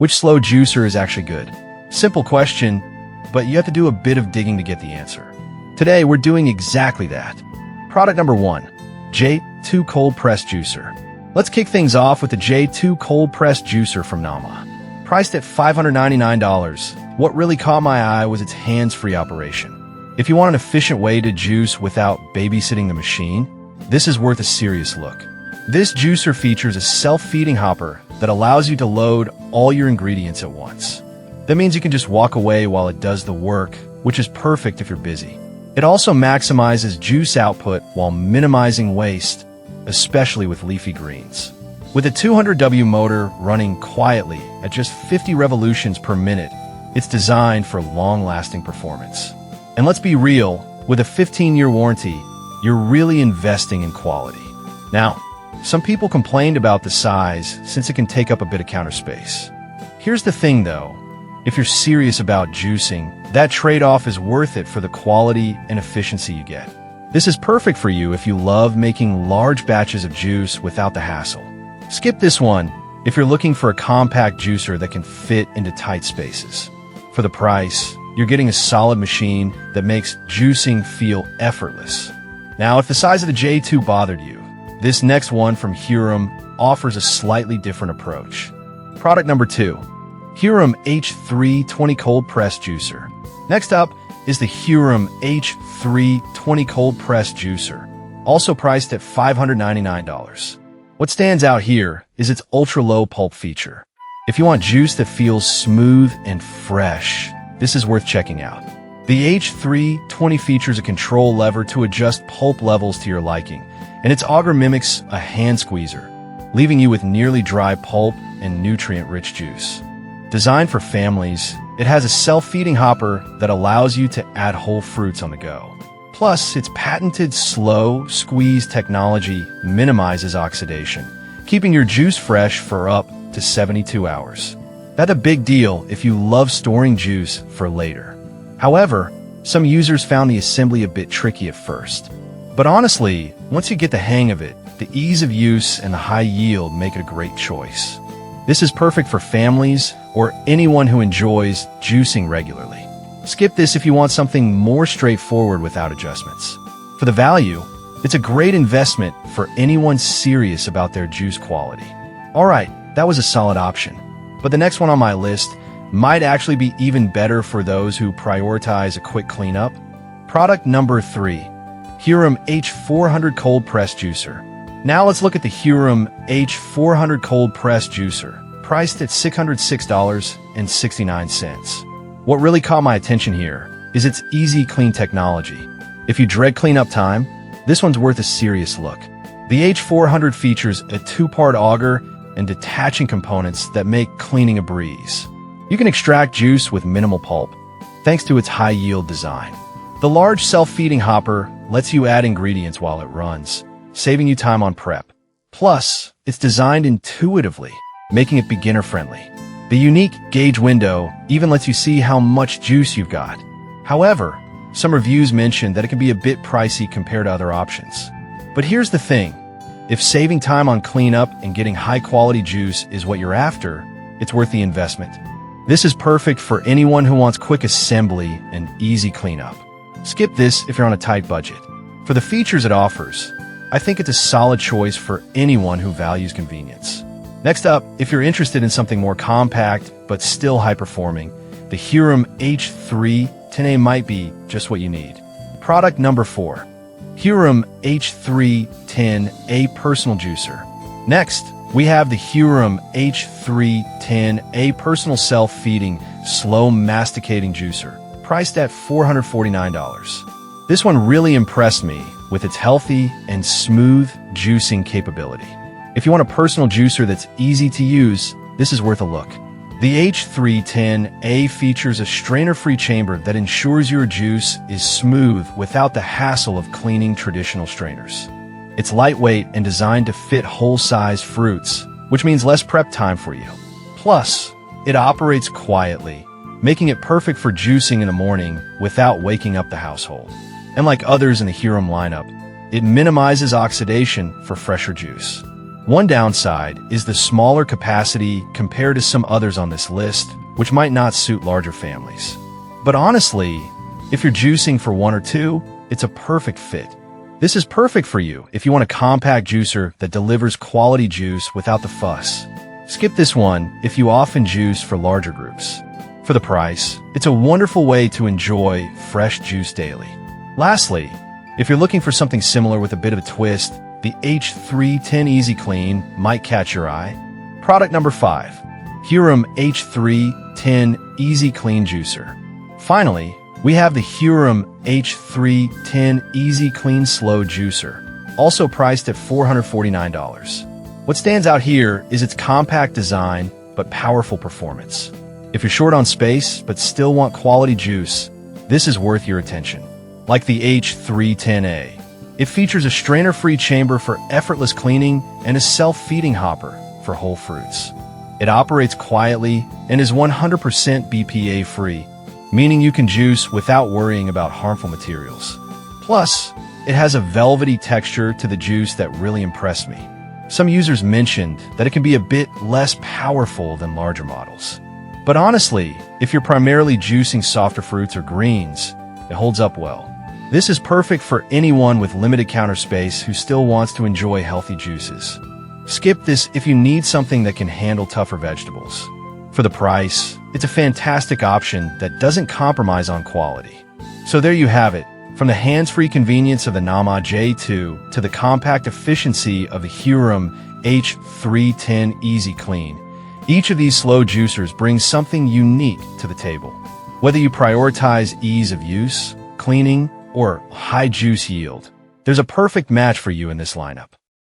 Which slow juicer is actually good? Simple question, but you have to do a bit of digging to get the answer. Today, we're doing exactly that. Product number 1, J2 Cold Press Juicer. Let's kick things off with the J2 Cold Press Juicer from Nama. Priced at $599, what really caught my eye was its hands-free operation. If you want an efficient way to juice without babysitting the machine, this is worth a serious look. This juicer features a self-feeding hopper that allows you to load all your ingredients at once. That means you can just walk away while it does the work, which is perfect if you're busy. It also maximizes juice output while minimizing waste, especially with leafy greens. With a 200W motor running quietly at just 50 revolutions per minute, it's designed for long-lasting performance. And let's be real, with a 15-year warranty, you're really investing in quality. Now, some people complained about the size since it can take up a bit of counter space. Here's the thing though, if you're serious about juicing, that trade-off is worth it for the quality and efficiency you get. This is perfect for you if you love making large batches of juice without the hassle. Skip this one if you're looking for a compact juicer that can fit into tight spaces. For the price, you're getting a solid machine that makes juicing feel effortless. Now, if the size of the J2 bothered you, this next one from Hurom offers a slightly different approach. Product number 2, Hurom H3 20 Cold Press Juicer. Next up is the Hurom H3 20 Cold Press Juicer, also priced at $599. What stands out here is its ultra-low pulp feature. If you want juice that feels smooth and fresh, this is worth checking out. The H320 features a control lever to adjust pulp levels to your liking, and its auger mimics a hand squeezer, leaving you with nearly dry pulp and nutrient-rich juice. Designed for families, it has a self-feeding hopper that allows you to add whole fruits on the go. Plus, its patented slow squeeze technology minimizes oxidation, keeping your juice fresh for up to 72 hours. That's a big deal if you love storing juice for later. However, some users found the assembly a bit tricky at first. But honestly, once you get the hang of it, the ease of use and the high yield make it a great choice. This is perfect for families or anyone who enjoys juicing regularly. Skip this if you want something more straightforward without adjustments. For the value, it's a great investment for anyone serious about their juice quality. Alright, that was a solid option. But the next one on my list might actually be even better for those who prioritize a quick cleanup. Product number 3, Hurom H400 Cold Press Juicer. Now let's look at the Hurom H400 Cold Press Juicer, priced at $606.69. What really caught my attention here is its easy clean technology. If you dread cleanup time, this one's worth a serious look. The H400 features a 2-part auger and detaching components that make cleaning a breeze. You can extract juice with minimal pulp, thanks to its high-yield design. The large self-feeding hopper lets you add ingredients while it runs, saving you time on prep. Plus, it's designed intuitively, making it beginner-friendly. The unique gauge window even lets you see how much juice you've got. However, some reviews mention that it can be a bit pricey compared to other options. But here's the thing. If saving time on cleanup and getting high-quality juice is what you're after, it's worth the investment. This is perfect for anyone who wants quick assembly and easy cleanup. Skip this if you're on a tight budget. For the features it offers, I think it's a solid choice for anyone who values convenience. Next up, if you're interested in something more compact but still high-performing, the Hurom H3 10A might be just what you need. Product number 4, Hurom H3 10A Personal Juicer. Next, we have the Hurom H3 10A Personal Self-Feeding Slow Masticating Juicer, priced at $449. This one really impressed me with its healthy and smooth juicing capability. If you want a personal juicer that's easy to use, this is worth a look. The H310A features a strainer-free chamber that ensures your juice is smooth without the hassle of cleaning traditional strainers. It's lightweight and designed to fit whole-size fruits, which means less prep time for you. Plus, it operates quietly, making it perfect for juicing in the morning without waking up the household. And like others in the Hurom lineup, it minimizes oxidation for fresher juice. One downside is the smaller capacity compared to some others on this list, which might not suit larger families. But honestly, if you're juicing for one or two, it's a perfect fit. This is perfect for you if you want a compact juicer that delivers quality juice without the fuss. Skip this one if you often juice for larger groups. For the price, it's a wonderful way to enjoy fresh juice daily. Lastly, if you're looking for something similar with a bit of a twist, the H310 Easy Clean might catch your eye. Product number 5. Hurom H310 Easy Clean Juicer. Finally, we have the Hurom H310 Easy Clean Slow Juicer, also priced at $449. What stands out here is its compact design but powerful performance. If you're short on space but still want quality juice, this is worth your attention. Like the H310A, it features a strainer-free chamber for effortless cleaning and a self-feeding hopper for whole fruits. It operates quietly and is 100% BPA-free, meaning you can juice without worrying about harmful materials. Plus, it has a velvety texture to the juice that really impressed me. Some users mentioned that it can be a bit less powerful than larger models. But honestly, if you're primarily juicing softer fruits or greens, it holds up well. This is perfect for anyone with limited counter space who still wants to enjoy healthy juices. Skip this if you need something that can handle tougher vegetables. For the price, it's a fantastic option that doesn't compromise on quality. So there you have it. From the hands-free convenience of the Nama J2 to the compact efficiency of the Hurom H310 Easy Clean, each of these slow juicers brings something unique to the table. Whether you prioritize ease of use, cleaning, or high juice yield, there's a perfect match for you in this lineup.